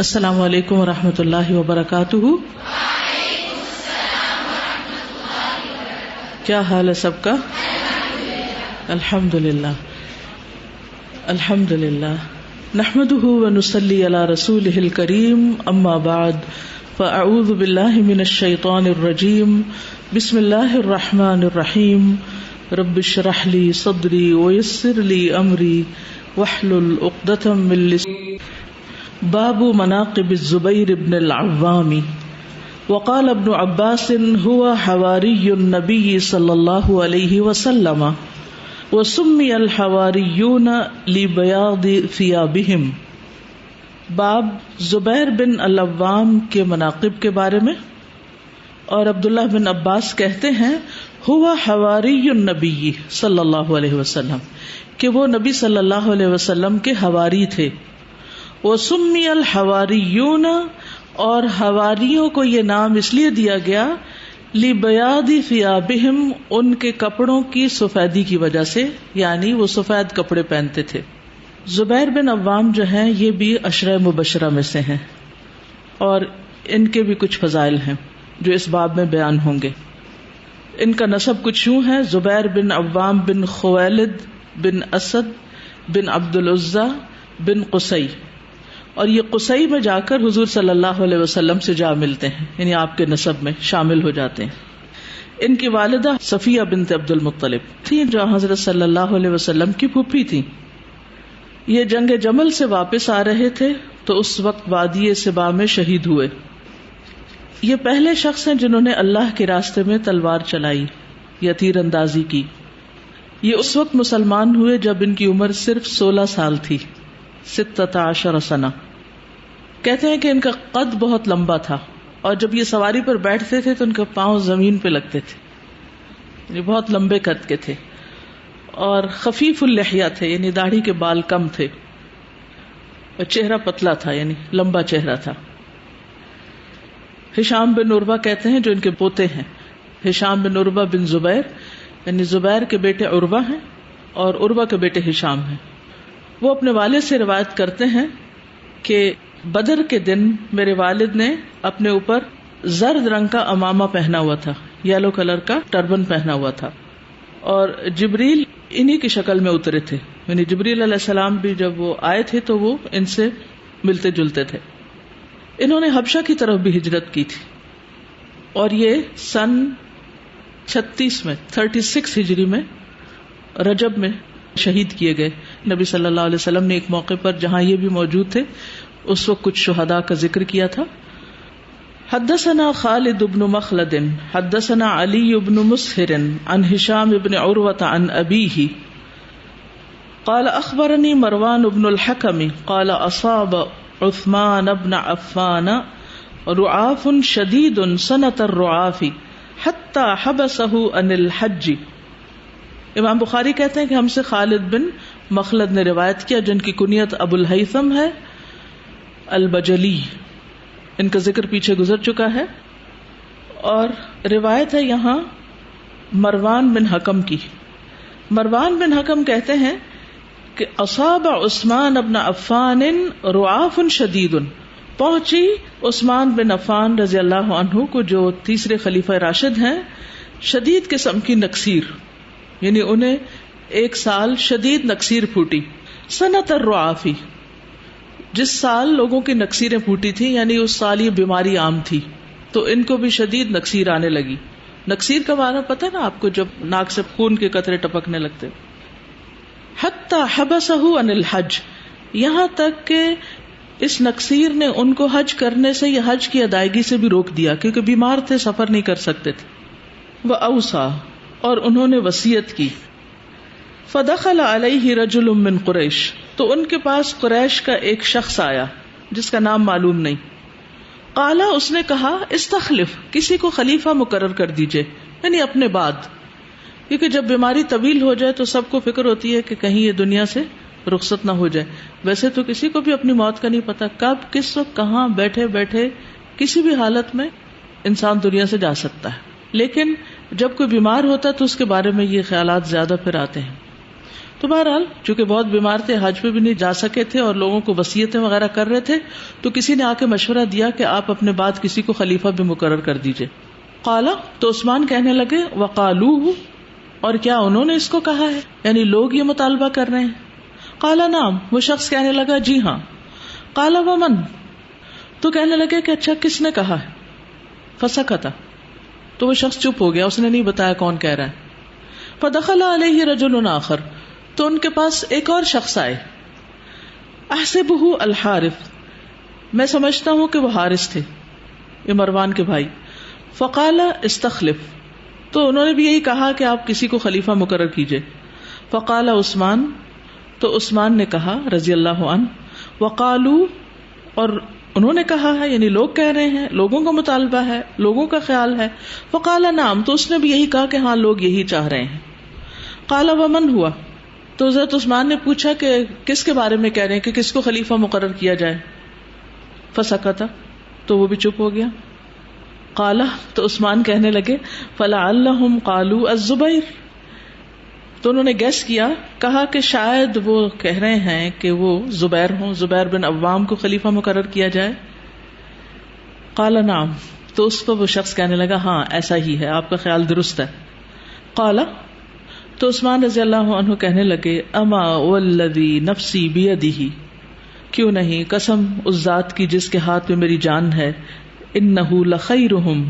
السلام علیکم ورحمۃ اللہ وبرکاتہ. کیا حال ہے سب کا؟ الحمد للہ الحمد للہ نحمده ونصلی علی رسولہ الکریم. اما بعد فاعوذ باللہ من الشیطان الرجیم. بسم اللہ الرحمن الرحیم. رب اشرح لی صدری ویسر لی امری واحلل عقدۃ من لسانی. باب مناقب الزبیر بن العوام. وقال ابن عباس هو حواری النبی صلی اللہ علیہ وسلم وسمی الحواریون لبیاض ثیابہم. باب زبیر بن العوام کے مناقب کے بارے میں. اور عبداللہ بن عباس کہتے ہیں ہوا حواری النبی صلی اللہ علیہ وسلم کہ وہ نبی صلی اللہ علیہ وسلم کے حواری تھے. وسمی الحواریون اور حواریوں کو یہ نام اس لیے دیا گیا لبیاض ثیابہم ان کے کپڑوں کی سفیدی کی وجہ سے، یعنی وہ سفید کپڑے پہنتے تھے. زبیر بن عوام جو ہیں یہ بھی عشرہ مبشرہ میں سے ہیں اور ان کے بھی کچھ فضائل ہیں جو اس باب میں بیان ہوں گے. ان کا نسب کچھ یوں ہے: زبیر بن عوام بن خویلد بن اسد بن عبد العزیٰ بن قصی، اور یہ قصی میں جا کر حضور صلی اللہ علیہ وسلم سے جا ملتے ہیں، یعنی آپ کے نسب میں شامل ہو جاتے ہیں. ان کی والدہ صفیہ بنت عبد المطلب تھی جو حضرت صلی اللہ علیہ وسلم کی پھوپھی تھی. یہ جنگ جمل سے واپس آ رہے تھے تو اس وقت وادی سبا میں شہید ہوئے. یہ پہلے شخص ہیں جنہوں نے اللہ کے راستے میں تلوار چلائی یا تیر اندازی کی. یہ اس وقت مسلمان ہوئے جب ان کی عمر صرف 16 سال تھی، 16 سنہ. کہتے ہیں کہ ان کا قد بہت لمبا تھا اور جب یہ سواری پر بیٹھتے تھے تو ان کے پاؤں زمین پہ لگتے تھے، یعنی بہت لمبے قد کے تھے. اور خفیف اللحیہ تھے، یعنی داڑھی کے بال کم تھے، اور چہرہ پتلا تھا، یعنی لمبا چہرہ تھا. ہشام بن عروہ کہتے ہیں جو ان کے پوتے ہیں. ہشام بن عروہ بن زبیر، یعنی زبیر کے بیٹے عروہ ہیں اور عروہ کے بیٹے ہشام ہیں. وہ اپنے والد سے روایت کرتے ہیں کہ بدر کے دن میرے والد نے اپنے اوپر زرد رنگ کا عمامہ پہنا ہوا تھا، یلو کلر کا ٹربن پہنا ہوا تھا، اور جبریل انہی کی شکل میں اترے تھے. یعنی جبریل علیہ السلام بھی جب وہ آئے تھے تو وہ ان سے ملتے جلتے تھے. انہوں نے حبشہ کی طرف بھی ہجرت کی تھی اور یہ سن 36 میں 36 ہجری میں رجب میں شہید کیے گئے. نبی صلی اللہ علیہ وسلم نے ایک موقع پر جہاں یہ بھی موجود تھے اس وقت کچھ شہداء کا ذکر کیا تھا. حدثنا خالد بن مخلد حدثنا علی بن مسہر عن ہشام بن عروة عن ابیہ قال اخبرنی مروان بن الحکم قال اصاب عثمان بن عفان رعاف شدید سنة الرعاف حتى حبسه عن الحج. امام بخاری کہتے ہیں کہ ہم سے خالد بن مخلد نے روایت کیا جن کی کنیت ابو الہیثم ہے البجلی. ان کا ذکر پیچھے گزر چکا ہے. اور روایت ہے یہاں مروان بن حکم کی. مروان بن حکم کہتے ہیں کہ اصاب عثمان بن عفان رعاف شدید، پہنچی عثمان بن عفان رضی اللہ عنہ کو جو تیسرے خلیفہ راشد ہیں شدید قسم کی نکسیر، یعنی انہیں ایک سال شدید نکسیر پھوٹی. سنۃ الرعافی، جس سال لوگوں کی نکسیریں پھوٹی تھی، یعنی اس سال یہ بیماری عام تھی تو ان کو بھی شدید نکسیر آنے لگی. نکسیر کا معنی پتہ نا آپ کو، جب ناک سے خون کے قطرے ٹپکنے لگتے. حتی حبسہ عن الحج، یہاں تک کہ اس نکسیر نے ان کو حج کرنے سے یا حج کی ادائیگی سے بھی روک دیا کیونکہ بیمار تھے، سفر نہیں کر سکتے تھے. وأوصى، اور انہوں نے وصیت کی. فدخل علیہ رجل من قریش، تو ان کے پاس قریش کا ایک شخص آیا جس کا نام معلوم نہیں. قالا، اس نے کہا استخلف، کسی کو خلیفہ مقرر کر دیجئے، یعنی اپنے بعد، کیونکہ جب بیماری طویل ہو جائے تو سب کو فکر ہوتی ہے کہ کہیں یہ دنیا سے رخصت نہ ہو جائے. ویسے تو کسی کو بھی اپنی موت کا نہیں پتا، کب کس وقت کہاں بیٹھے بیٹھے کسی بھی حالت میں انسان دنیا سے جا سکتا ہے، لیکن جب کوئی بیمار ہوتا ہے تو اس کے بارے میں یہ خیالات زیادہ پھر آتے ہیں. تو بہرحال چونکہ بہت بیمار تھے، حج پہ بھی نہیں جا سکے تھے اور لوگوں کو وصیتیں وغیرہ کر رہے تھے، تو کسی نے آ کے مشورہ دیا کہ آپ اپنے بعد کسی کو خلیفہ بھی مقرر کر دیجئے. قال، تو عثمان کہنے لگے وقالوہ، اور کیا انہوں نے اس کو کہا ہے، یعنی لوگ یہ مطالبہ کر رہے ہیں. قال نعم، وہ شخص کہنے لگا جی ہاں. قال ومن، تو کہنے لگے کہ اچھا کس نے کہا ہے. فسکت، تو وہ شخص چپ ہو گیا، اس نے نہیں بتایا کون کہہ رہا ہے. فدخل علیہ رجل آخر، تو ان کے پاس ایک اور شخص آئے. احسبہ الحارث، میں سمجھتا ہوں کہ وہ حارث تھے، یہ مروان کے بھائی. فقال استخلف، تو انہوں نے بھی یہی کہا کہ آپ کسی کو خلیفہ مقرر کیجئے. فقال عثمان، تو عثمان نے کہا رضی اللہ عنہ، وقالو، اور انہوں نے کہا ہے، یعنی لوگ کہہ رہے ہیں، لوگوں کا مطالبہ ہے، لوگوں کا خیال ہے. فقال نعم، تو اس نے بھی یہی کہا کہ ہاں لوگ یہی چاہ رہے ہیں. قال ومن ہوا، تو حضرت عثمان نے پوچھا کہ کس کے بارے میں کہہ رہے ہیں کہ کس کو خلیفہ مقرر کیا جائے. فسکت، تو وہ بھی چپ ہو گیا. قال، تو عثمان کہنے لگے فلعلہم قالوا الزبیر، تو انہوں نے گیس کیا، کہا کہ شاید وہ کہہ رہے ہیں کہ وہ زبیر ہوں، زبیر بن عوام کو خلیفہ مقرر کیا جائے. قال نعم، تو اس پر وہ شخص کہنے لگا ہاں ایسا ہی ہے، آپ کا خیال درست ہے. قال، تو عثمان رضی اللہ عنہ کہنے لگے اما والذی نفسی بیدہ، کیوں نہیں، قسم اس ذات کی جس کے ہاتھ میں میری جان ہے، انہ لخیرہم،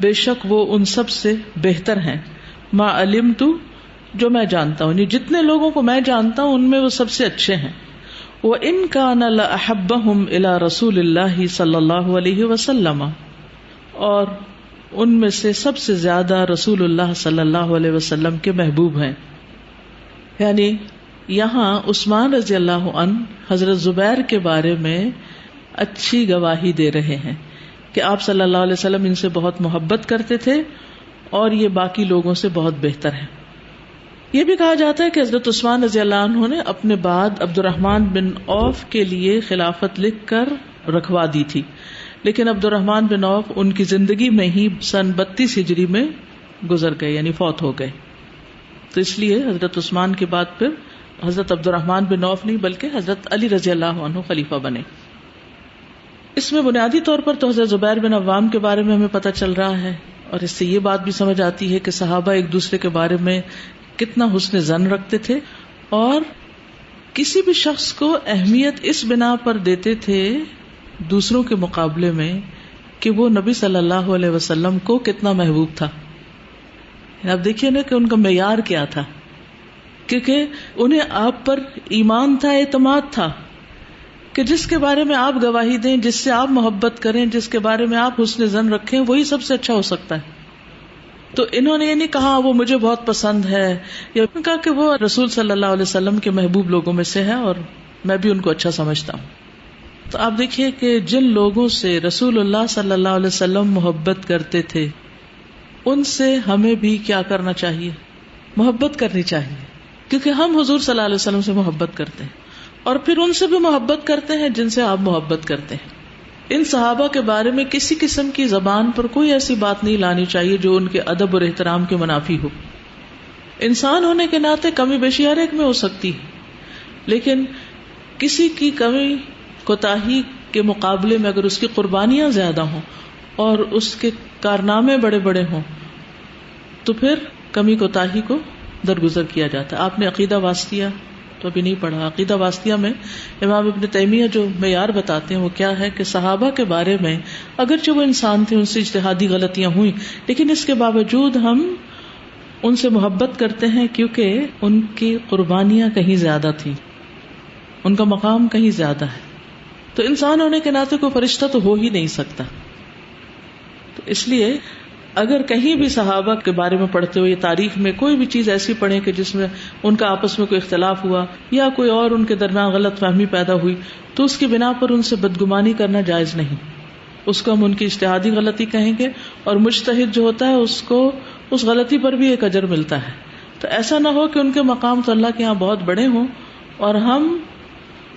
بے شک وہ ان سب سے بہتر ہیں، ما علمت، جو میں جانتا ہوں، یعنی جتنے لوگوں کو میں جانتا ہوں ان میں وہ سب سے اچھے ہیں. وَإِن كَانَ لَأَحَبَّهُمْ إِلَى رَسُولِ اللَّهِ صلی اللہ علیہ وسلم، اور ان میں سے سب سے زیادہ رسول اللہ صلی اللہ علیہ وسلم کے محبوب ہیں. یعنی یہاں عثمان رضی اللہ عنہ حضرت زبیر کے بارے میں اچھی گواہی دے رہے ہیں کہ آپ صلی اللہ علیہ وسلم ان سے بہت محبت کرتے تھے اور یہ باقی لوگوں سے بہت بہتر ہیں. یہ بھی کہا جاتا ہے کہ حضرت عثمان رضی اللہ عنہ نے اپنے بعد عبد الرحمن بن عوف کے لیے خلافت لکھ کر رکھوا دی تھی، لیکن عبد الرحمن بن عوف ان کی زندگی میں ہی سن 32 ہجری میں گزر گئے، یعنی فوت ہو گئے. تو اس لیے حضرت عثمان کے بعد پھر حضرت عبد الرحمن بن عوف نہیں بلکہ حضرت علی رضی اللہ عنہ خلیفہ بنے. اس میں بنیادی طور پر تو حضرت زبیر بن عوام کے بارے میں ہمیں پتہ چل رہا ہے، اور اس سے یہ بات بھی سمجھ آتی ہے کہ صحابہ ایک دوسرے کے بارے میں کتنا حسن ظن رکھتے تھے، اور کسی بھی شخص کو اہمیت اس بنا پر دیتے تھے دوسروں کے مقابلے میں کہ وہ نبی صلی اللہ علیہ وسلم کو کتنا محبوب تھا. اب دیکھیے نا کہ ان کا معیار کیا تھا، کیونکہ انہیں آپ پر ایمان تھا، اعتماد تھا کہ جس کے بارے میں آپ گواہی دیں، جس سے آپ محبت کریں، جس کے بارے میں آپ حسن ظن رکھیں، وہی سب سے اچھا ہو سکتا ہے. تو انہوں نے یہ نہیں کہا وہ مجھے بہت پسند ہے، یا کہا کہ وہ رسول صلی اللہ علیہ وسلم کے محبوب لوگوں میں سے ہے اور میں بھی ان کو اچھا سمجھتا ہوں. تو آپ دیکھیے کہ جن لوگوں سے رسول اللہ صلی اللہ علیہ وسلم محبت کرتے تھے ان سے ہمیں بھی کیا کرنا چاہیے، محبت کرنی چاہیے، کیونکہ ہم حضور صلی اللہ علیہ وسلم سے محبت کرتے ہیں اور پھر ان سے بھی محبت کرتے ہیں جن سے آپ محبت کرتے ہیں. ان صحابہ کے بارے میں کسی قسم کی زبان پر کوئی ایسی بات نہیں لانی چاہیے جو ان کے ادب اور احترام کے منافی ہو. انسان ہونے کے ناطے کمی بیشی ہر ایک میں ہو سکتی ہے، لیکن کسی کی کمی کوتاہی کے مقابلے میں اگر اس کی قربانیاں زیادہ ہوں اور اس کے کارنامے بڑے بڑے ہوں تو پھر کمی کوتاہی کو درگزر کیا جاتا ہے. آپ نے عقیدہ واسطیہ تو ابھی نہیں پڑھا. عقیدہ واسطیہ میں امام ابن تیمیہ جو معیار بتاتے ہیں وہ کیا ہے کہ صحابہ کے بارے میں اگرچہ وہ انسان تھے، ان سے اجتہادی غلطیاں ہوئی، لیکن اس کے باوجود ہم ان سے محبت کرتے ہیں کیونکہ ان کی قربانیاں کہیں زیادہ تھیں، ان کا مقام کہیں زیادہ ہے. تو انسان ہونے کے ناطے کوئی فرشتہ تو ہو ہی نہیں سکتا. تو اس لیے اگر کہیں بھی صحابہ کے بارے میں پڑھتے ہوئے تاریخ میں کوئی بھی چیز ایسی پڑھیں کہ جس میں ان کا آپس میں کوئی اختلاف ہوا یا کوئی اور ان کے درمیان غلط فہمی پیدا ہوئی تو اس کی بنا پر ان سے بدگمانی کرنا جائز نہیں. اس کو ہم ان کی اجتہادی غلطی کہیں گے، اور مجتہد جو ہوتا ہے اس کو اس غلطی پر بھی ایک اجر ملتا ہے. تو ایسا نہ ہو کہ ان کے مقام تو اللہ کے ہاں بہت بڑے ہوں اور ہم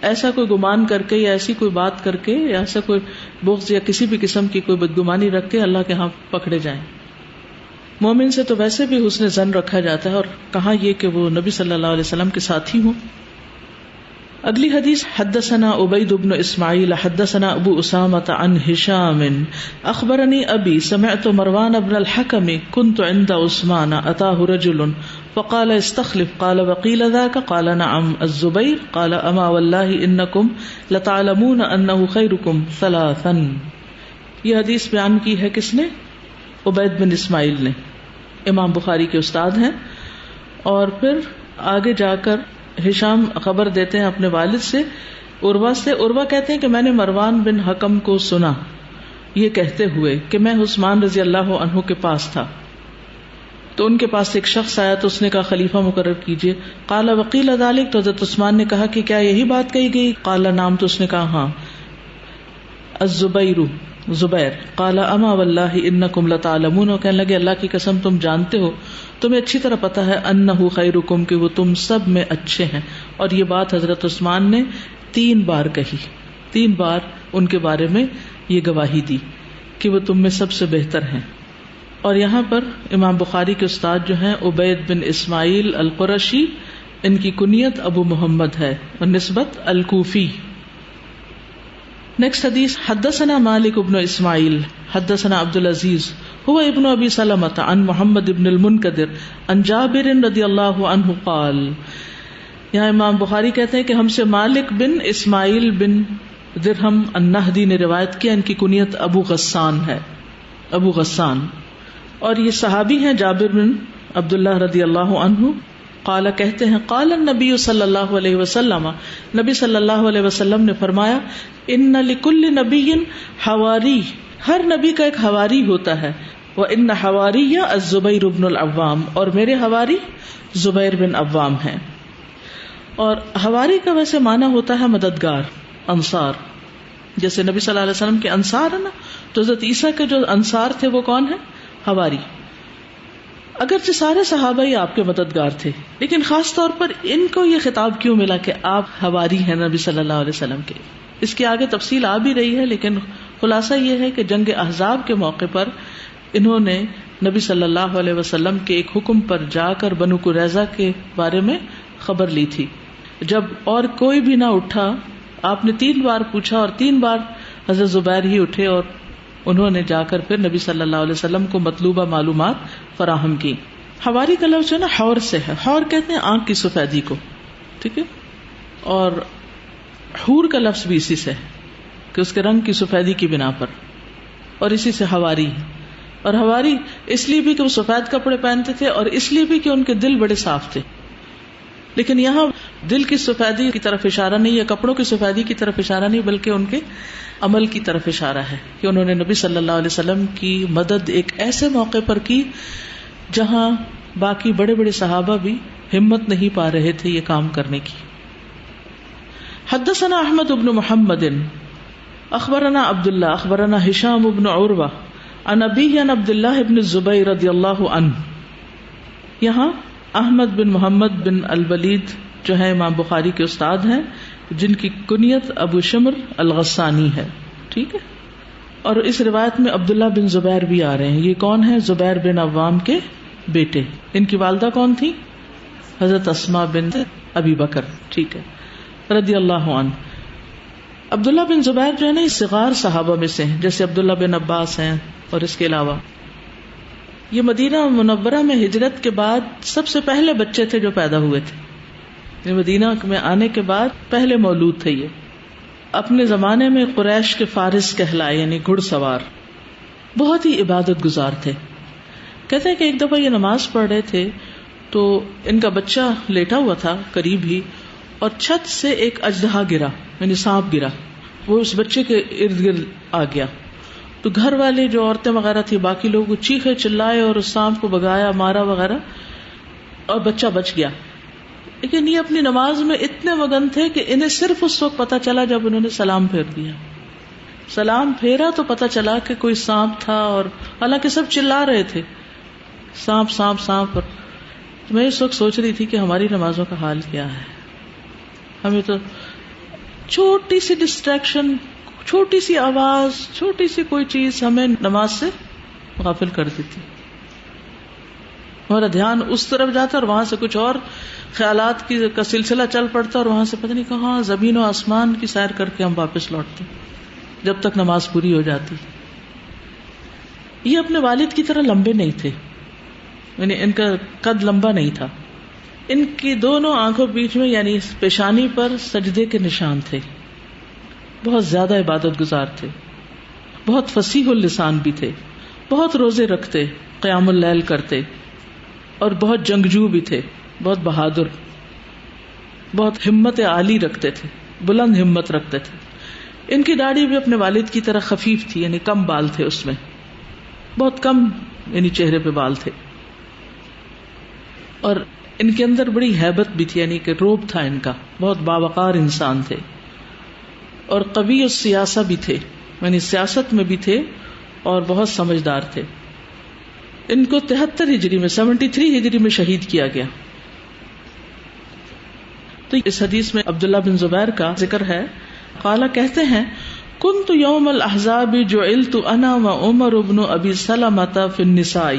ایسا کوئی گمان کر کے یا ایسی کوئی بات کر کے یا ایسا کوئی بغض یا کسی بھی قسم کی کوئی بدگمانی رکھ کے اللہ کے ہاں پکڑے جائیں. مومن سے تو ویسے بھی حسن ظن رکھا جاتا ہے، اور کہاں یہ کہ وہ نبی صلی اللہ علیہ وسلم کے ساتھی ہوں. اگلی حدیث حدثنا عبید بن اسماعیل حدثنا ابو اسامۃ عن ہشام اخبرنی ابی سمعت مروان بن الحکم كنت عند عثمان اتاه رجل فقال استخلف قال وقيل ذاك قال نعم الزبير قال اما والله انكم لتعلمون انه خيركم ثلاثا. یہ حدیث بیان کی ہے کس نے؟ عبید بن اسماعیل نے، امام بخاری کے استاد ہیں. اور پھر آگے جا کر ہشام خبر دیتے ہیں اپنے والد سے، عروہ سے. عروہ کہتے ہیں کہ میں نے مروان بن حکم کو سنا یہ کہتے ہوئے کہ میں عثمان رضی اللہ عنہ کے پاس تھا، تو ان کے پاس ایک شخص آیا تو اس نے کہا خلیفہ مقرر کیجئے. قال وقیل ذلك، تو حضرت عثمان نے کہا کہ کیا یہی بات کہی گئی؟ قال نعم، تو اس نے کہا ہاں. الزبیر، زبیر. قال اما واللہ انکم لتعلمون، کہنے لگے اللہ کی قسم تم جانتے ہو، تمہیں اچھی طرح پتا ہے انہ خیرکم، کہ وہ تم سب میں اچھے ہیں. اور یہ بات حضرت عثمان نے 3 بار کہی، 3 بار ان کے بارے میں یہ گواہی دی کہ وہ تم میں سب سے بہتر ہیں. اور یہاں پر امام بخاری کے استاد جو ہیں عبید بن اسماعیل القرشی، ان کی کنیت ابو محمد ہے اور نسبت الکوفی. نیکسٹ حدیث حدثنا مالک بن اسماعیل حدثنا عبد العزیز هو ابن ابی سلمۃ عن محمد بن المنکدر عن جابر رضی اللہ عنہ قال. یہاں امام بخاری کہتے ہیں کہ ہم سے مالک بن اسماعیل بن درہم النہدی نے روایت کیا، ان کی کنیت ابو غسان ہے، ابو غسان. اور یہ صحابی ہیں جابر بن عبداللہ رضی اللہ عنہ. قال کہتے ہیں قال النبی صلی اللہ علیہ وسلم، نبی صلی اللہ علیہ وسلم نے فرمایا ان لکل نبی حواری، ہر نبی کا ایک حواری ہوتا ہے. وان حواری الزبیر بن العوام، اور میرے حواری زبیر بن عوام ہیں. اور حواری کا ویسے معنی ہوتا ہے مددگار، انصار. جیسے نبی صلی اللہ علیہ وسلم کے انصار ہے نا، تو حضرت عیسیٰ کے جو انصار تھے وہ کون ہیں؟ حواری. اگرچہ سارے صحابہ ہی آپ کے مددگار تھے، لیکن خاص طور پر ان کو یہ خطاب کیوں ملا کہ آپ حواری ہیں نبی صلی اللہ علیہ وسلم کے؟ اس کی آگے تفصیل آ بھی رہی ہے، لیکن خلاصہ یہ ہے کہ جنگ احزاب کے موقع پر انہوں نے نبی صلی اللہ علیہ وسلم کے ایک حکم پر جا کر بنو قریظہ کے بارے میں خبر لی تھی. جب اور کوئی بھی نہ اٹھا، آپ نے 3 بار پوچھا اور 3 بار حضرت زبیر ہی اٹھے، اور انہوں نے جا کر پھر نبی صلی اللہ علیہ وسلم کو مطلوبہ معلومات فراہم کی. حواری کا لفظ جو ہے نا حور سے ہے، حور کہتے ہیں آنکھ کی سفیدی کو، ٹھیک ہے. اور حور کا لفظ بھی اسی سے ہے کہ اس کے رنگ کی سفیدی کی بنا پر، اور اسی سے حواری. اور حواری اس لیے بھی کہ وہ سفید کپڑے پہنتے تھے، اور اس لیے بھی کہ ان کے دل بڑے صاف تھے. لیکن یہاں دل کی سفیدی کی طرف اشارہ نہیں ہے، کپڑوں کی سفیدی کی طرف اشارہ نہیں، بلکہ ان کے عمل کی طرف اشارہ ہے کہ انہوں نے نبی صلی اللہ علیہ وسلم کی مدد ایک ایسے موقع پر کی جہاں باقی بڑے بڑے صحابہ بھی ہمت نہیں پا رہے تھے یہ کام کرنے کی. حدثنا احمد بن محمد اخبرنا عبداللہ اخبرنا ہشام بن عروہ عن ابیہ عن عبداللہ بن الزبیر رضی اللہ عنہ. یہاں احمد بن محمد بن الولید جو ہے امام بخاری کے استاد ہیں، جن کی کنیت ابو شمر الغسانی ہے، ٹھیک ہے. اور اس روایت میں عبداللہ بن زبیر بھی آ رہے ہیں. یہ کون ہے؟ زبیر بن عوام کے بیٹے. ان کی والدہ کون تھی؟ حضرت اسماء بنت ابی بکر، ٹھیک ہے، رضی اللہ عنہ. عبداللہ بن زبیر جو ہے نا یہ صغار صحابہ میں سے ہیں، جیسے عبداللہ بن عباس ہیں. اور اس کے علاوہ یہ مدینہ منورہ میں ہجرت کے بعد سب سے پہلے بچے تھے جو پیدا ہوئے تھے. یہ مدینہ میں آنے کے بعد پہلے مولود تھے. یہ اپنے زمانے میں قریش کے فارس کہلائے، یعنی گھڑ سوار، بہت ہی عبادت گزار تھے. کہتے ہیں کہ ایک دفعہ یہ نماز پڑھ رہے تھے تو ان کا بچہ لیٹا ہوا تھا قریب ہی، اور چھت سے ایک اژدہا گرا، یعنی سانپ گرا، وہ اس بچے کے ارد گرد آ گیا. تو گھر والے جو عورتیں وغیرہ تھی، باقی لوگ چیخے چلائے اور اس سانپ کو بگایا، مارا وغیرہ، اور بچہ بچ گیا. لیکن یہ اپنی نماز میں اتنے مگن تھے کہ انہیں صرف اس وقت پتا چلا جب انہوں نے سلام پھیر دیا. سلام پھیرا تو پتا چلا کہ کوئی سانپ تھا، اور حالانکہ سب چلا رہے تھے سانپ سانپ سانپ. میں اس وقت سوچ رہی تھی کہ ہماری نمازوں کا حال کیا ہے. ہمیں تو چھوٹی سی ڈسٹریکشن، چھوٹی سی آواز، چھوٹی سی کوئی چیز ہمیں نماز سے غافل کر دیتی. ہمارا دھیان اس طرف جاتا اور وہاں سے کچھ اور خیالات کا سلسلہ چل پڑتا اور وہاں سے پتہ نہیں کہاں زمین و آسمان کی سیر کر کے ہم واپس لوٹتے جب تک نماز پوری ہو جاتی. یہ اپنے والد کی طرح لمبے نہیں تھے، یعنی ان کا قد لمبا نہیں تھا. ان کی دونوں آنکھوں بیچ میں یعنی پیشانی پر سجدے کے نشان تھے. بہت زیادہ عبادت گزار تھے، بہت فصیح اللسان بھی تھے، بہت روزے رکھتے، قیام اللیل کرتے اور بہت جنگجو بھی تھے، بہت بہادر، بہت ہمت عالی رکھتے تھے، بلند ہمت رکھتے تھے. ان کی داڑھی بھی اپنے والد کی طرح خفیف تھی، یعنی کم بال تھے اس میں، بہت کم یعنی چہرے پہ بال تھے. اور ان کے اندر بڑی ہیبت بھی تھی، یعنی کہ روب تھا ان کا، بہت باوقار انسان تھے. اور قوی السیاسہ بھی تھے، یعنی سیاست میں بھی تھے اور بہت سمجھدار تھے. ان کو 73 ہجری میں 73 ہجری میں شہید کیا گیا. تو اس حدیث میں عبداللہ بن زبیر کا ذکر ہے. قال کہتے ہیں کنت یوم الاحزاب جعلت انا وعمر بن ابی سلمۃ فی النساء،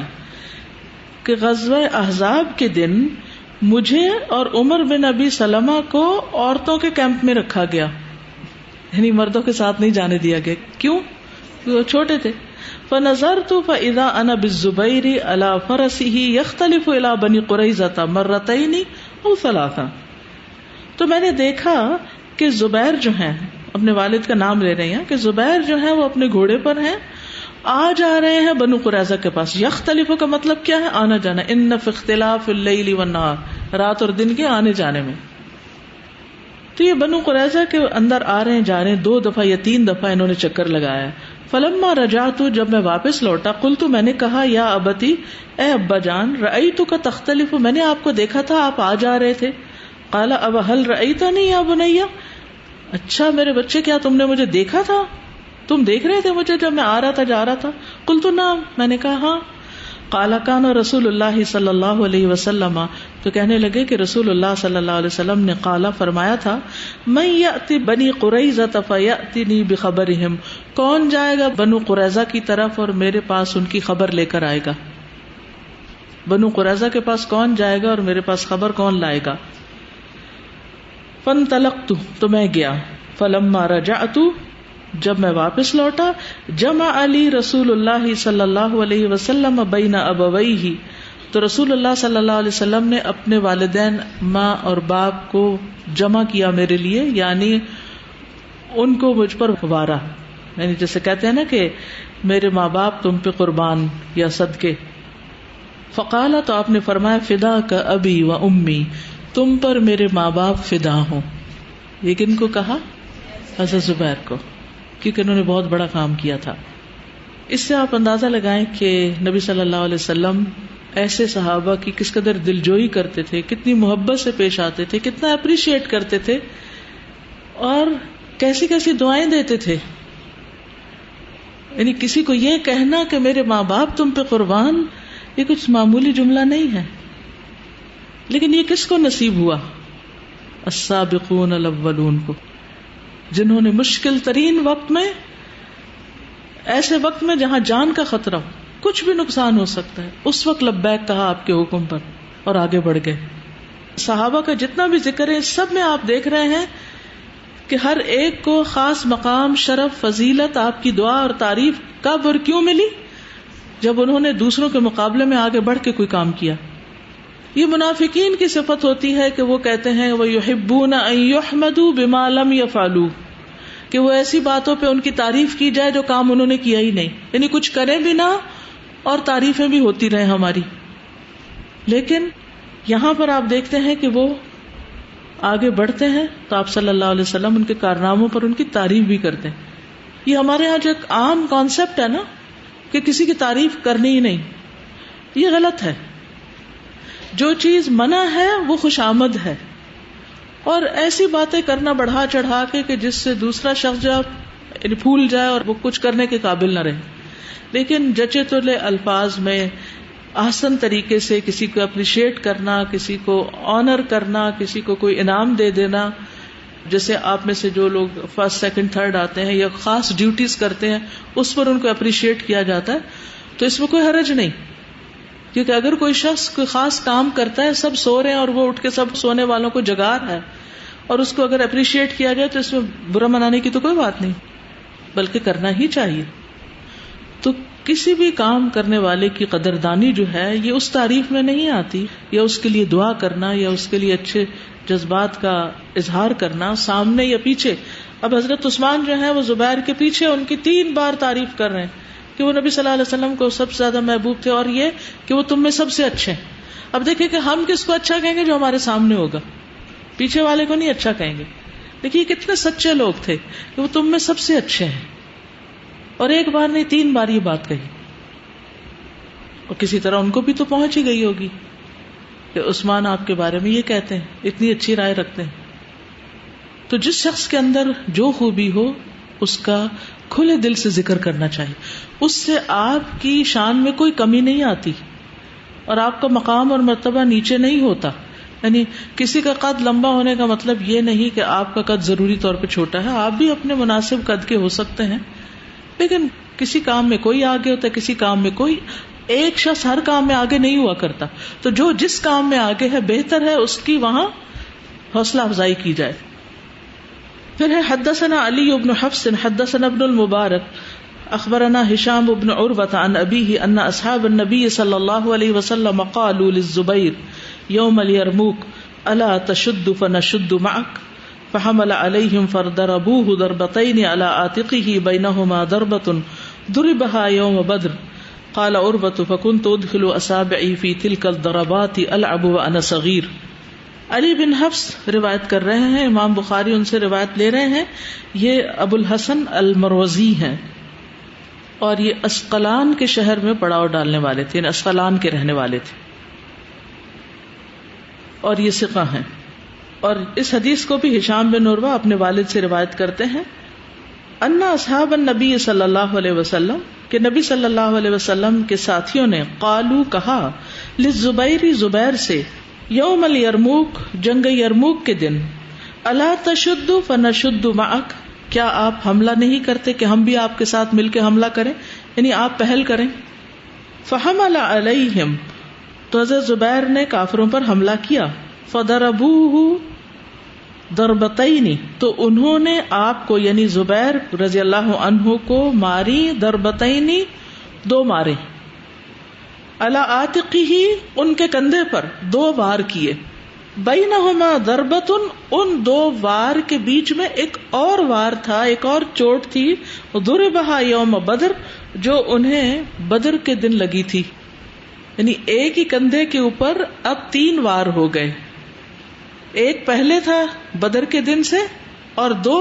کہ غزوہ احزاب کے دن مجھے اور عمر بن ابی سلمہ کو عورتوں کے کیمپ میں رکھا گیا، یعنی مردوں کے ساتھ نہیں جانے دیا گیا. کیوں؟ وہ چھوٹے تھے. فنظرت فاذا انا بالزبیر علی فرسه یختلف الی بنی قریظہ مرتين او ثلاثا. تو میں نے دیکھا کہ زبیر جو ہیں، اپنے والد کا نام لے رہے ہیں کہ زبیر جو ہیں وہ اپنے گھوڑے پر ہیں، آ جا رہے ہیں بنو قریظہ کے پاس. یختلف کا مطلب کیا ہے؟ آنا جانا. ان فی اختلاف اللیل والنہار، رات اور دن کے آنے جانے میں. تو یہ بنو قریظہ کے اندر آ رہے ہیں جا رہے ہیں، 2 دفعہ یا 3 دفعہ انہوں نے چکر لگایا. فلما رجعت، جب میں واپس لوٹا، قلت میں نے کہا یا ابتی، اے ابا جان، رأیتک تختلف، میں نے آپ کو دیکھا تھا آپ آ جا رہے تھے. قال اب هل رأیتنی یا بنیا، اچھا میرے بچے کیا تم نے مجھے دیکھا تھا؟ تم دیکھ رہے تھے مجھے جب میں آ رہا تھا جا رہا تھا؟ قلت نعم، میں نے کہا ہاں. قال کان رسول اللہ صلی اللہ علیہ وسلم، تو کہنے لگے کہ رسول اللہ صلی اللہ علیہ وسلم نے قالا فرمایا تھا، من یأتی بنی قریظہ فیأتینی بخبرہم، کون جائے گا بنو قریظہ کی طرف اور میرے پاس ان کی خبر لے کر آئے گا. بنو قریظہ کے پاس کون جائے گا اور میرے پاس خبر کون لائے گا. فانطلقت، تو میں گیا. فلما رجعت، جب میں واپس لوٹا، جمع علی رسول اللہ صلی اللہ علیہ وسلم بین ابویہ، تو رسول اللہ صلی اللہ علیہ وسلم نے اپنے والدین ماں اور باپ کو جمع کیا میرے لیے، یعنی ان کو مجھ پر وارا، یعنی جیسے کہتے ہیں نا کہ میرے ماں باپ تم پہ قربان یا صدقے. فقال، تو آپ نے فرمایا، فداک ابی و امی، تم پر میرے ماں باپ فدا ہوں. یہ کن کو کہا؟ حضرت زبیر کو، کیونکہ انہوں نے بہت بڑا کام کیا تھا. اس سے آپ اندازہ لگائیں کہ نبی صلی اللہ علیہ وسلم ایسے صحابہ کی کس قدر دلجوئی کرتے تھے، کتنی محبت سے پیش آتے تھے، کتنا اپریشیٹ کرتے تھے اور کیسی کیسی دعائیں دیتے تھے. یعنی کسی کو یہ کہنا کہ میرے ماں باپ تم پہ قربان، یہ کچھ معمولی جملہ نہیں ہے. لیکن یہ کس کو نصیب ہوا؟ السابقون الاولون کو، جنہوں نے مشکل ترین وقت میں، ایسے وقت میں جہاں جان کا خطرہ ہو، کچھ بھی نقصان ہو سکتا ہے، اس وقت لبیک کہا آپ کے حکم پر اور آگے بڑھ گئے. صحابہ کا جتنا بھی ذکر ہے سب میں آپ دیکھ رہے ہیں کہ ہر ایک کو خاص مقام، شرف، فضیلت آپ کی دعا اور تعریف کب اور کیوں ملی؟ جب انہوں نے دوسروں کے مقابلے میں آگے بڑھ کے کوئی کام کیا. یہ منافقین کی صفت ہوتی ہے کہ وہ کہتے ہیں وَيُحِبُّونَ أَن يُحْمَدُوا بِمَا لَمْ يَفْعَلُوا، کہ وہ ایسی باتوں پہ ان کی تعریف کی جائے جو کام انہوں نے کیا ہی نہیں، یعنی کچھ کریں بھی نہ اور تعریفیں بھی ہوتی رہیں ہماری. لیکن یہاں پر آپ دیکھتے ہیں کہ وہ آگے بڑھتے ہیں تو آپ صلی اللہ علیہ وسلم ان کے کارناموں پر ان کی تعریف بھی کرتے ہیں. یہ ہمارے ہاں جو ایک عام کانسیپٹ ہے نا کہ کسی کی تعریف کرنی ہی نہیں، یہ غلط ہے. جو چیز منع ہے وہ خوش آمد ہے، اور ایسی باتیں کرنا بڑھا چڑھا کے کہ جس سے دوسرا شخص جو پھول جائے اور وہ کچھ کرنے کے قابل نہ رہے. لیکن جچے تلے الفاظ میں احسن طریقے سے کسی کو اپریشیٹ کرنا، کسی کو آنر کرنا، کسی کو کوئی انعام دے دینا، جیسے آپ میں سے جو لوگ فرسٹ سیکنڈ تھرڈ آتے ہیں یا خاص ڈیوٹیز کرتے ہیں اس پر ان کو اپریشیٹ کیا جاتا ہے، تو اس میں کوئی حرج نہیں. کیونکہ اگر کوئی شخص کوئی خاص کام کرتا ہے، سب سو رہے ہیں اور وہ اٹھ کے سب سونے والوں کو جگا رہا ہے، اور اس کو اگر اپریشیٹ کیا جائے تو اس میں برا منانے کی تو کوئی بات نہیں، بلکہ کرنا ہی چاہیے. تو کسی بھی کام کرنے والے کی قدردانی جو ہے یہ اس تعریف میں نہیں آتی، یا اس کے لیے دعا کرنا یا اس کے لیے اچھے جذبات کا اظہار کرنا سامنے یا پیچھے. اب حضرت عثمان جو ہے وہ زبیر کے پیچھے ان کی 3 بار تعریف کر رہے ہیں کہ وہ نبی صلی اللہ علیہ وسلم کو سب سے زیادہ محبوب تھے، اور یہ کہ وہ تم میں سب سے اچھے ہیں. اب دیکھیں کہ ہم کس کو اچھا کہیں گے؟ جو ہمارے سامنے ہوگا، پیچھے والے کو نہیں اچھا کہیں گے. دیکھیے کتنے سچے لوگ تھے کہ وہ تم میں سب سے اچھے ہیں، اور ایک بار نہیں 3 بار یہ بات کہی. اور کسی طرح ان کو بھی تو پہنچ ہی گئی ہوگی کہ عثمان آپ کے بارے میں یہ کہتے ہیں، اتنی اچھی رائے رکھتے ہیں. تو جس شخص کے اندر جو خوبی ہو اس کا کھلے دل سے ذکر کرنا چاہیے. اس سے آپ کی شان میں کوئی کمی نہیں آتی اور آپ کا مقام اور مرتبہ نیچے نہیں ہوتا. یعنی کسی کا قد لمبا ہونے کا مطلب یہ نہیں کہ آپ کا قد ضروری طور پہ چھوٹا ہے. آپ بھی اپنے مناسب قد کے ہو سکتے ہیں، لیکن کسی کام میں کوئی آگے ہوتا ہے، کسی کام میں کوئی. ایک شخص ہر کام میں آگے نہیں ہوا کرتا. تو جو جس کام میں آگے ہے بہتر ہے اس کی وہاں حوصلہ افزائی کی جائے. پھر ہے حدثنا علی بن حفص حدثنا ابن المبارک اخبرنا ہشام بن عروة عن ابیہ ان اصحاب النبی صلی اللہ علیہ وسلم قالوا للزبیر یوم الیرموک الا تشد فنشد معک فحمل علیہم فضربوہ ضربتین علی عاتقہ بینہما ضربۃ ضربها یوم بدر. قال عروة فكنت ادخل اصابعی فی تلک الضربات العب وانا صغیر. علی بن حفص روایت کر رہے ہیں، امام بخاری ان سے روایت لے رہے ہیں. یہ ابو الحسن المروزی ہیں اور یہ اسقلان کے شہر میں پڑاؤ ڈالنے والے تھے، اسقلان کے رہنے والے تھے اور یہ ثقہ ہیں. اور اس حدیث کو بھی ہشام بن عروہ اپنے والد سے روایت کرتے ہیں. ان اصحاب النبی صلی اللہ علیہ وسلم کہ نبی صلی اللہ علیہ وسلم کے ساتھیوں نے قالو کہا للزبیر زبیر سے یوم الیرموک جنگ یرموک کے دن الا تشد فنشد معک کیا آپ حملہ نہیں کرتے کہ ہم بھی آپ کے ساتھ مل کے حملہ کریں، یعنی آپ پہل کریں. فحمل علیہم تو حضرت زبیر نے کافروں پر حملہ کیا. فضربوہ ضربتین تو انہوں نے آپ کو یعنی زبیر رضی اللہ عنہ کو ماری، ضربتین 2 مارے، علی عاتقہ ان کے کندھے پر 2 وار کیے، بینہما ضربۃ ان 2 وار کے بیچ میں ایک اور وار تھا، ایک اور چوٹ تھی، ضربہا یوم بدر جو انہیں بدر کے دن لگی تھی. یعنی ایک ہی کندھے کے اوپر اب 3 وار ہو گئے، ایک پہلے تھا بدر کے دن سے اور 2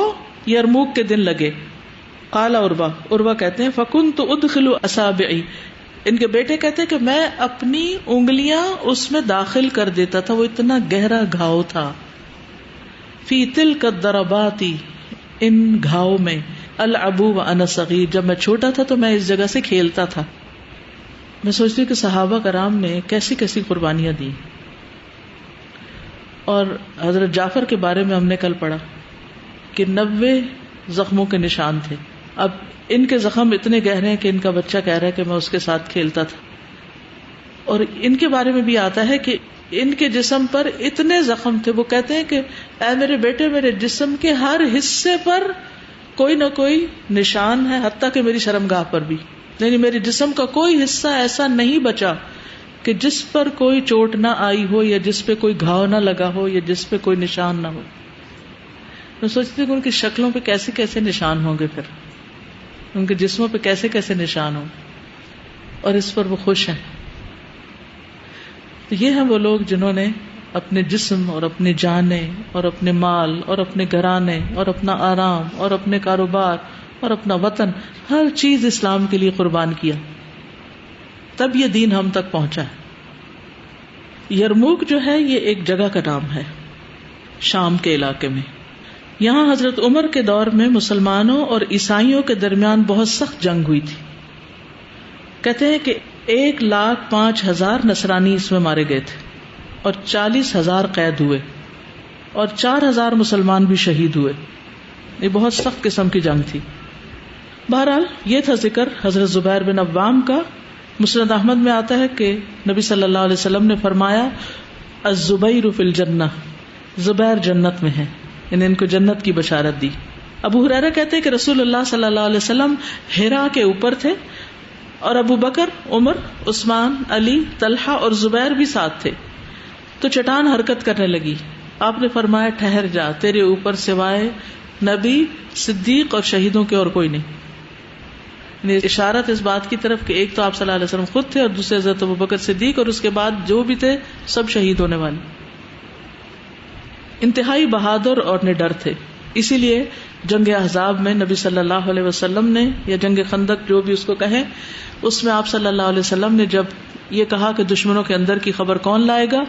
یرموک کے دن لگے. قال عروہ کہتے ہیں فکنت ادخل اصابعی ان کے بیٹے کہتے کہ میں اپنی انگلیاں اس میں داخل کر دیتا تھا، وہ اتنا گہرا گھاؤ تھا. فی تلک الضربات ان گھاؤ میں، العب وانا صغیر جب میں چھوٹا تھا تو میں اس جگہ سے کھیلتا تھا. میں سوچتی ہوں کہ صحابہ کرام نے کیسی کیسی قربانیاں دی. اور حضرت جعفر کے بارے میں ہم نے کل پڑھا کہ 90 زخموں کے نشان تھے. اب ان کے زخم اتنے گہرے ہیں کہ ان کا بچہ کہہ رہا ہے کہ میں اس کے ساتھ کھیلتا تھا. اور ان کے بارے میں بھی آتا ہے کہ ان کے جسم پر اتنے زخم تھے، وہ کہتے ہیں کہ اے میرے بیٹے میرے جسم کے ہر حصے پر کوئی نہ کوئی نشان ہے، حتیٰ کہ میری شرمگاہ پر بھی. یعنی میرے جسم کا کوئی حصہ ایسا نہیں بچا کہ جس پر کوئی چوٹ نہ آئی ہو، یا جس پہ کوئی گھاؤ نہ لگا ہو، یا جس پہ کوئی نشان نہ ہو. میں سوچتی ہوں کہ ان کی شکلوں پہ کیسے کیسے نشان ہوں گے، پھر ان کے جسموں پہ کیسے کیسے نشان ہوں، اور اس پر وہ خوش ہیں. تو یہ ہیں وہ لوگ جنہوں نے اپنے جسم اور اپنے جانیں اور اپنے مال اور اپنے گھرانے اور اپنا آرام اور اپنے کاروبار اور اپنا وطن، ہر چیز اسلام کے لیے قربان کیا، تب یہ دین ہم تک پہنچا ہے. یرموک جو ہے یہ ایک جگہ کا نام ہے شام کے علاقے میں. یہاں حضرت عمر کے دور میں مسلمانوں اور عیسائیوں کے درمیان بہت سخت جنگ ہوئی تھی. کہتے ہیں کہ 1,05,000 نصرانی اس میں مارے گئے تھے اور 40,000 قید ہوئے اور 4,000 مسلمان بھی شہید ہوئے. یہ بہت سخت قسم کی جنگ تھی. بہرحال یہ تھا ذکر حضرت زبیر بن عوام کا مسند احمد میں آتا ہے کہ نبی صلی اللہ علیہ وسلم نے فرمایا الزبیر فی الجنہ، زبیر جنت میں ہے، یعنی ان کو جنت کی بشارت دی. ابو ہریرہ کہتے ہیں کہ رسول اللہ صلی اللہ علیہ وسلم حرا کے اوپر تھے اور ابو بکر، عمر، عثمان، علی، طلحہ اور زبیر بھی ساتھ تھے. تو چٹان حرکت کرنے لگی. آپ نے فرمایا ٹھہر جا، تیرے اوپر سوائے نبی، صدیق اور شہیدوں کے اور کوئی نہیں. یعنی اشارت اس بات کی طرف کہ ایک تو آپ صلی اللہ علیہ وسلم خود تھے اور دوسرے حضرت ابو بکر صدیق، اور اس کے بعد جو بھی تھے سب شہید ہونے والے. انتہائی بہادر اور نڈر تھے. اسی لیے جنگ احزاب میں نبی صلی اللہ علیہ وسلم نے، یا جنگ خندق جو بھی اس کو کہیں، اس میں آپ صلی اللہ علیہ وسلم نے جب یہ کہا کہ دشمنوں کے اندر کی خبر کون لائے گا،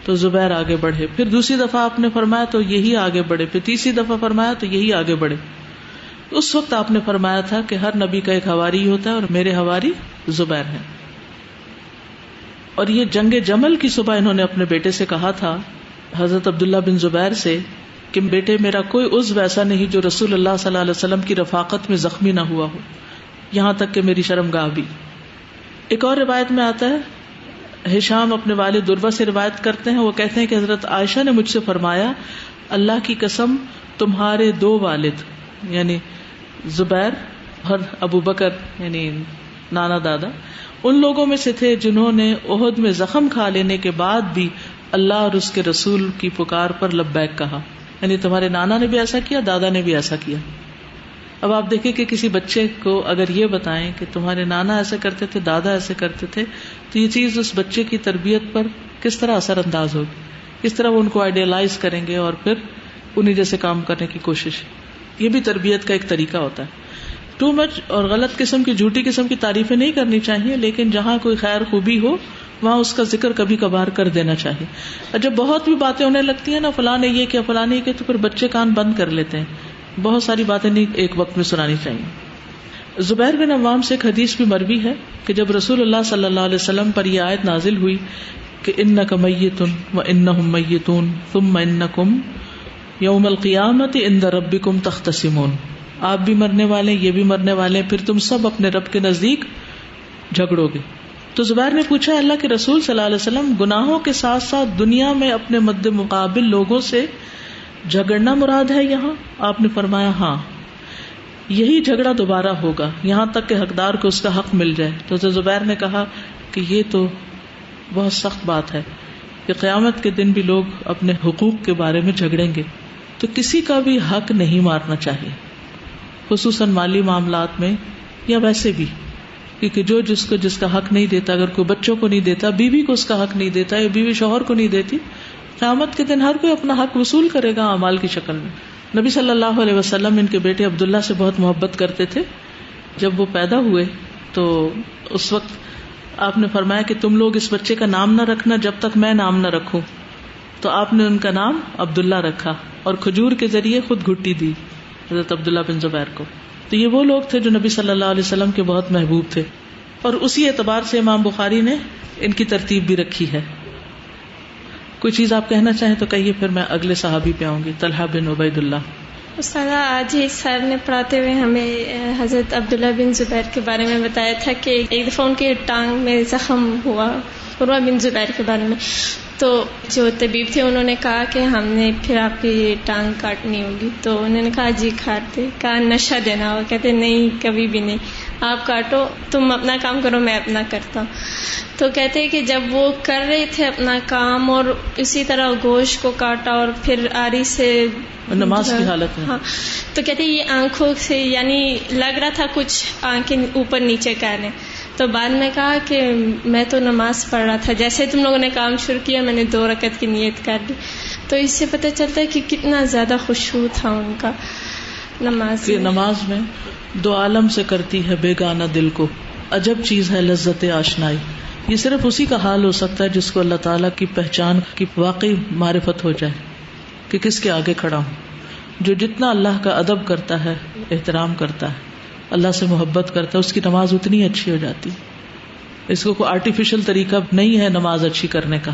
تو زبیر آگے بڑھے. پھر دوسری دفعہ آپ نے فرمایا تو یہی آگے بڑھے. پھر تیسری دفعہ فرمایا تو یہی آگے بڑھے. اس وقت آپ نے فرمایا تھا کہ ہر نبی کا ایک حواری ہوتا ہے اور میرے حواری زبیر ہیں. اور یہ جنگ جمل کی صبح انہوں نے اپنے بیٹے سے کہا تھا، حضرت عبداللہ بن زبیر سے، کہ بیٹے میرا کوئی عضو ایسا نہیں جو رسول اللہ صلی اللہ علیہ وسلم کی رفاقت میں زخمی نہ ہوا ہو، یہاں تک کہ میری شرمگاہ بھی. ایک اور روایت میں آتا ہے، ہشام اپنے والد عروہ سے روایت کرتے ہیں، وہ کہتے ہیں کہ حضرت عائشہ نے مجھ سے فرمایا اللہ کی قسم تمہارے دو والد یعنی زبیر اور ابو بکر یعنی نانا دادا ان لوگوں میں سے تھے جنہوں نے احد میں زخم کھا لینے کے بعد بھی اللہ اور اس کے رسول کی پکار پر لبیک کہا. یعنی تمہارے نانا نے بھی ایسا کیا، دادا نے بھی ایسا کیا. اب آپ دیکھیں کہ کسی بچے کو اگر یہ بتائیں کہ تمہارے نانا ایسے کرتے تھے، دادا ایسے کرتے تھے، تو یہ چیز اس بچے کی تربیت پر کس طرح اثر انداز ہوگی، کس طرح وہ ان کو آئیڈیلائز کریں گے اور پھر انہیں جیسے کام کرنے کی کوشش. یہ بھی تربیت کا ایک طریقہ ہوتا ہے. ٹو مچ اور غلط قسم کی، جھوٹی قسم کی تعریفیں نہیں کرنی چاہیے، لیکن جہاں کوئی خیر خوبی ہو وہاں اس کا ذکر کبھی کبھار کر دینا چاہیے. اور جب بہت بھی باتیں ہونے لگتی ہیں نا، فلاں نے یہ کیا، فلاں نے یہ کیا، تو پھر بچے کان بند کر لیتے ہیں. بہت ساری باتیں نہیں ایک وقت میں سنانی چاہیے. زبیر بن عوام سے ایک حدیث بھی مروی ہے کہ جب رسول اللہ صلی اللہ علیہ وسلم پر یہ آیت نازل ہوئی کہ انک میت وانہم میتون ثم انکم یوم القیامت عند ربکم تختصمون، آپ بھی مرنے والے، یہ بھی مرنے والے، پھر تم سب اپنے رب کے نزدیک جھگڑو گے. تو زبیر نے پوچھا اللہ کے رسول صلی اللہ علیہ وسلم، گناہوں کے ساتھ ساتھ دنیا میں اپنے مد مقابل لوگوں سے جھگڑنا مراد ہے یہاں؟ آپ نے فرمایا ہاں، یہی جھگڑا دوبارہ ہوگا یہاں تک کہ حقدار کو اس کا حق مل جائے. تو زبیر نے کہا کہ یہ تو بہت سخت بات ہے کہ قیامت کے دن بھی لوگ اپنے حقوق کے بارے میں جھگڑیں گے. تو کسی کا بھی حق نہیں مارنا چاہیے، خصوصاً مالی معاملات میں یا ویسے بھی، کیونکہ جو جس کا حق نہیں دیتا، اگر کوئی بچوں کو نہیں دیتا، بیوی کو اس کا حق نہیں دیتا، یا بیوی شوہر کو نہیں دیتی، قیامت کے دن ہر کوئی اپنا حق وصول کرے گا اعمال کی شکل میں. نبی صلی اللہ علیہ وسلم ان کے بیٹے عبداللہ سے بہت محبت کرتے تھے. جب وہ پیدا ہوئے تو اس وقت آپ نے فرمایا کہ تم لوگ اس بچے کا نام نہ رکھنا جب تک میں نام نہ رکھوں. تو آپ نے ان کا نام عبداللہ رکھا اور کھجور کے ذریعے خود گھٹی دی حضرت عبداللہ بن زبیر کو. تو یہ وہ لوگ تھے جو نبی صلی اللہ علیہ وسلم کے بہت محبوب تھے، اور اسی اعتبار سے امام بخاری نے ان کی ترتیب بھی رکھی ہے. کوئی چیز آپ کہنا چاہیں تو کہیے، پھر میں اگلے صحابی پہ آؤں گی. طلحہ بن عبید اللہ. استاد آج ہی سر نے پڑھاتے ہوئے ہمیں حضرت عبداللہ بن زبیر کے بارے میں بتایا تھا کہ ایک دفعہ ان کے ٹانگ میں زخم ہوا، عروہ بن زبیر کے بارے میں. تو جو طبیب تھے انہوں نے کہا کہ ہم نے پھر آپ کی یہ ٹانگ کاٹنی ہوگی. تو انہوں نے کہا جی کاٹ دے. کہا نشہ دینا ہو؟ کہتے نہیں کبھی بھی نہیں، آپ کاٹو، تم اپنا کام کرو، میں اپنا کرتا ہوں. تو کہتے ہیں کہ جب وہ کر رہے تھے اپنا کام اور اسی طرح گوشت کو کاٹا اور پھر آری سے نماز کی حالت میں، ہاں، تو کہتے یہ آنکھوں سے یعنی لگ رہا تھا کچھ آنکھیں اوپر نیچے کر رہے. تو بعد میں کہا کہ میں تو نماز پڑھ رہا تھا، جیسے تم لوگوں نے کام شروع کیا میں نے 2 رکعت کی نیت کر دی. تو اس سے پتہ چلتا ہے کہ کتنا زیادہ خشوع تھا ان کا نماز میں. نماز میں دو عالم سے کرتی ہے بیگانہ دل کو، عجب چیز ہے لذت آشنائی. یہ صرف اسی کا حال ہو سکتا ہے جس کو اللہ تعالیٰ کی پہچان کی واقعی معرفت ہو جائے کہ کس کے آگے کھڑا ہوں. جو جتنا اللہ کا ادب کرتا ہے، احترام کرتا ہے، اللہ سے محبت کرتا ہے، اس کی نماز اتنی اچھی ہو جاتی. اس کو کوئی آرٹیفیشل طریقہ نہیں ہے نماز اچھی کرنے کا.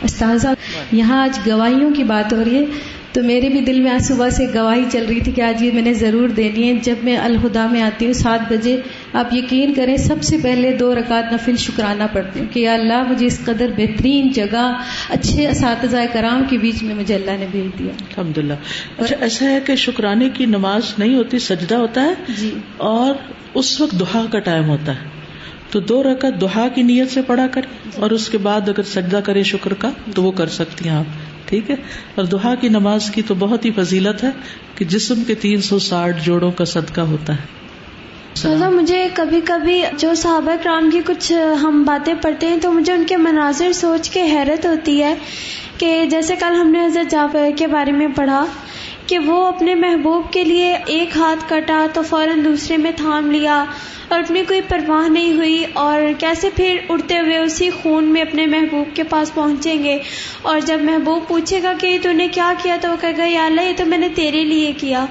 استاذہ یہاں آج گواہیوں کی بات ہو رہی ہے تو میرے بھی دل میں آج صبح سے گواہی چل رہی تھی کہ آج یہ میں نے ضرور دینی ہے. جب میں الہدا میں آتی ہوں 7 بجے آپ یقین کریں سب سے پہلے 2 رکعت نفل شکرانہ پڑھتی ہوں کہ یا اللہ مجھے اس قدر بہترین جگہ اچھے اساتذہ کرام کے بیچ میں مجھے اللہ نے بھیج دیا الحمدللہ. اچھا ایسا ہے کہ شکرانے کی نماز نہیں ہوتی، سجدہ ہوتا ہے جی، اور اس وقت دعا کا ٹائم ہوتا ہے، تو 2 رکعت دعا کی نیت سے پڑھا کریں اور اس کے بعد اگر سجدہ کرے شکر کا تو وہ کر سکتی ہیں آپ. ٹھیک ہے. اور دعا کی نماز کی تو بہت ہی فضیلت ہے کہ جسم کے 360 جوڑوں کا صدقہ ہوتا ہے. مجھے کبھی کبھی جو صحابہ کرام کی کچھ ہم باتیں پڑھتے ہیں تو مجھے ان کے مناظر سوچ کے حیرت ہوتی ہے کہ جیسے کل ہم نے حضرت جعفر کے بارے میں پڑھا کہ وہ اپنے محبوب کے لیے ایک ہاتھ کٹا تو فوراً دوسرے میں تھام لیا اور اپنی کوئی پرواہ نہیں ہوئی، اور کیسے پھر اڑتے ہوئے اسی خون میں اپنے محبوب کے پاس پہنچیں گے، اور جب محبوب پوچھے گا کہ تو نے کیا کیا تو وہ کہے گا یا اللہ یہ تو میں نے تیرے لیے کیا.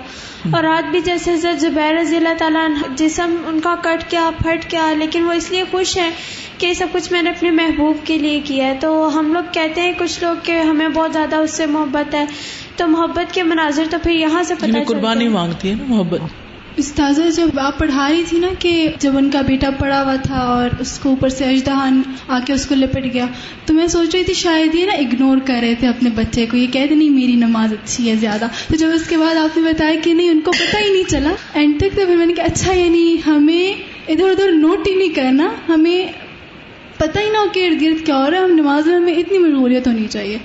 اور آج بھی جیسے حضرت زبیر رضی اللہ تعالیٰ جسم ان کا کٹ گیا پھٹ گیا لیکن وہ اس لیے خوش ہیں کہ یہ سب کچھ میں نے اپنے محبوب کے لیے کیا ہے. تو ہم لوگ کہتے ہیں کچھ لوگ کہ ہمیں بہت زیادہ اس سے محبت ہے، تو محبت کے مناظر تو پھر یہاں سے پتہ چلتا ہے. قربانی مانگتی ہے نا محبت. استاذہ جب آپ پڑھا رہی تھی نا کہ جب ان کا بیٹا پڑا ہوا تھا اور اس کو اوپر سے اژدہان آ کے اس کو لپٹ گیا، تو میں سوچ رہی تھی شاید یہ نا اگنور کر رہے تھے اپنے بچے کو، یہ کہتے نہیں میری نماز اچھی ہے زیادہ. تو جب اس کے بعد آپ نے بتایا کہ نہیں ان کو پتہ ہی نہیں چلا اینڈ تک، تو پھر میں نے کہا اچھا یعنی ہمیں ادھر ادھر نوٹ ہی نہیں کرنا، ہمیں پتہ ہی نہ ہو کہ ارد گرد کیا ہو رہا ہے، ہم نماز میں ہمیں اتنی مشغولیت ہونی چاہیے.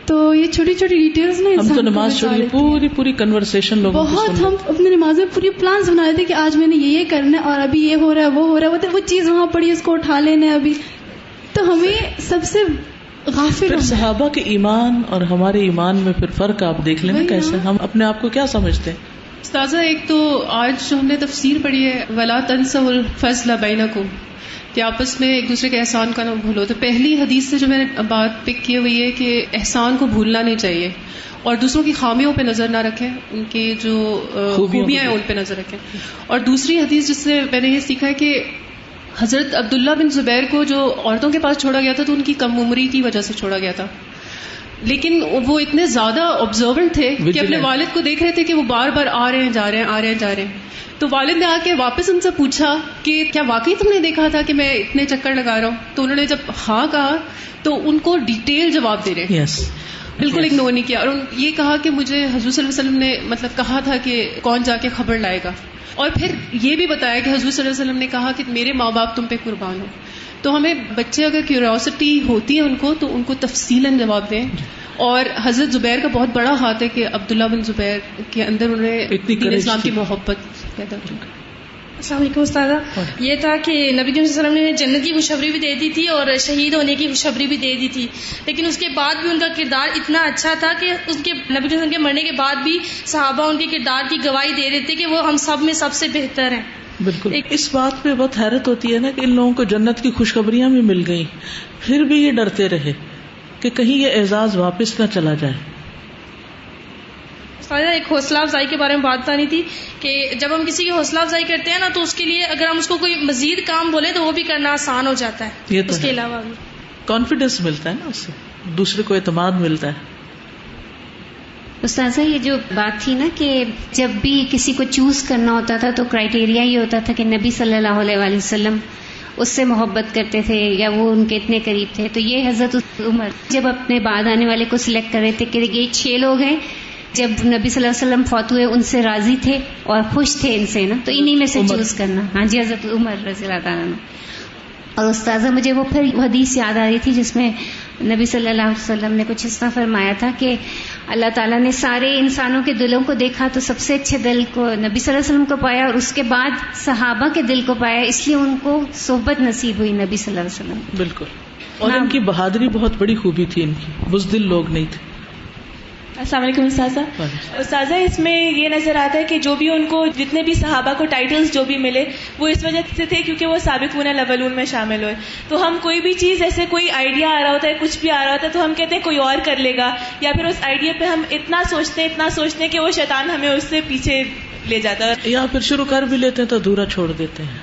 تو یہ چھوٹی چھوٹی ڈیٹیلز نا ہم تو نماز چھوڑی پوری کنورسیشن لوگوں بہت ہم اپنے نماز میں پوری پلانز بنا رہے تھے کہ آج میں نے یہ کرنا ہے اور ابھی یہ ہو رہا ہے وہ ہو رہا ہے، وہ چیز وہاں پڑی اس کو اٹھا لینا ہے ابھی. تو ہمیں سب سے غافل پھر صحابہ کے ایمان اور ہمارے ایمان میں پھر فرق آپ دیکھ لیں کیسے ہم اپنے آپ کو کیا سمجھتے ہیں. استاذہ ایک تو آج جو ہم نے تفسیر پڑھی ہے وَلَا تَنْسَوُا الْفَضْلَ بَيْنَكُمْ، کہ آپس میں ایک دوسرے کے احسان کا نہ بھولو. تو پہلی حدیث سے جو میں نے بات پک کی ہوئی ہے کہ احسان کو بھولنا نہیں چاہیے اور دوسروں کی خامیوں پہ نظر نہ رکھیں، ان کی جو خوبیاں ہیں ان پہ نظر رکھیں. اور دوسری حدیث جس سے میں نے یہ سیکھا ہے کہ حضرت عبداللہ بن زبیر کو جو عورتوں کے پاس چھوڑا گیا تھا تو ان کی کم عمری کی وجہ سے چھوڑا گیا تھا، لیکن وہ اتنے زیادہ آبزرونٹ تھے کہ اپنے والد کو دیکھ رہے تھے کہ وہ بار بار آ رہے ہیں جا رہے ہیں آ رہے ہیں جا رہے ہیں. تو والد نے آ کے واپس ان سے پوچھا کہ کیا واقعی تم نے دیکھا تھا کہ میں اتنے چکر لگا رہا ہوں؟ تو انہوں نے جب ہاں کہا تو ان کو ڈیٹیل جواب دے رہے ہیں، بالکل اگنور نہیں کیا. اور یہ کہا کہ مجھے حضور صلی اللہ علیہ وسلم نے مطلب کہا تھا کہ کون جا کے خبر لائے گا، اور پھر یہ بھی بتایا کہ حضور صلی اللہ علیہ وسلم نے کہا کہ میرے ماں باپ تم پہ قربان ہو. تو ہمیں بچے اگر کیوریوسٹی ہوتی ہے ان کو تفصیلاً جواب دیں. اور حضرت زبیر کا بہت بڑا ہاتھ ہے کہ عبداللہ بن زبیر کے اندر انہوں نے دین اسلام کی محبت پیدا کی. السلام علیکم استاذہ. یہ تھا کہ نبی کریم صلی اللہ علیہ وسلم نے جنت کی خوشخبری بھی دے دی تھی اور شہید ہونے کی خوشخبری بھی دے دی تھی، لیکن اس کے بعد بھی ان کا کردار اتنا اچھا تھا کہ اس کے نبی کریم صلی اللہ علیہ وسلم کے مرنے کے بعد بھی صحابہ ان کے کردار کی گواہی دے رہے تھے کہ وہ ہم سب میں سب سے بہتر ہیں. بالکل. اس بات پہ بہت حیرت ہوتی ہے نا کہ ان لوگوں کو جنت کی خوشخبریاں بھی مل گئیں، پھر بھی یہ ڈرتے رہے کہ کہیں یہ اعزاز واپس نہ چلا جائے. ایک حوصلہ افزائی کے بارے میں بات بتانی تھی کہ جب ہم کسی کی حوصلہ افزائی کرتے ہیں نا تو اس کے لیے اگر ہم اس کو کوئی مزید کام بولے تو وہ بھی کرنا آسان ہو جاتا ہے. اس کے علاوہ بھی کانفیڈینس ملتا ہے نا، اس سے دوسرے کو اعتماد ملتا ہے. استاذہ یہ جو بات تھی نا کہ جب بھی کسی کو چوز کرنا ہوتا تھا تو کرائیٹیریا یہ ہوتا تھا کہ نبی صلی اللہ علیہ وآلہ وسلم اس سے محبت کرتے تھے یا وہ ان کے اتنے قریب تھے. تو یہ حضرت عمر جب اپنے بعد آنے والے کو سلیکٹ کر رہے تھے کہ یہ 6 لوگ ہیں، جب نبی صلی اللہ علیہ وسلم فوت ہوئے ان سے راضی تھے اور خوش تھے ان سے نا، تو انہی میں سے چوز کرنا. ہاں جی، حضرت عمر رضی اللہ تعالیٰ عنہ. اور استاذہ مجھے وہ پھر حدیث یاد آ رہی تھی جس میں نبی صلی اللہ علیہ وسلم نے کچھ اس طرح فرمایا تھا کہ اللہ تعالیٰ نے سارے انسانوں کے دلوں کو دیکھا تو سب سے اچھے دل کو نبی صلی اللہ علیہ وسلم کو پایا، اور اس کے بعد صحابہ کے دل کو پایا، اس لیے ان کو صحبت نصیب ہوئی نبی صلی اللہ علیہ وسلم. بالکل. اور ان کی بہادری بہت بڑی خوبی تھی، ان کی بزدل لوگ نہیں تھے. السلام علیکم استاذہ. استاذہ اس میں یہ نظر آتا ہے کہ جو بھی ان کو جتنے بھی صحابہ کو ٹائٹلز جو بھی ملے وہ اس وجہ سے تھے کیونکہ وہ سابقون الاولون میں شامل ہوئے. تو ہم کوئی بھی چیز ایسے کوئی آئیڈیا آ رہا ہوتا ہے، کچھ بھی آ رہا ہوتا ہے تو ہم کہتے ہیں کوئی اور کر لے گا، یا پھر اس آئیڈیا پہ ہم اتنا سوچتے ہیں کہ وہ شیطان ہمیں اس سے پیچھے لے جاتا ہے، یا پھر شروع کر بھی لیتے ہیں تو ادھورا چھوڑ دیتے ہیں.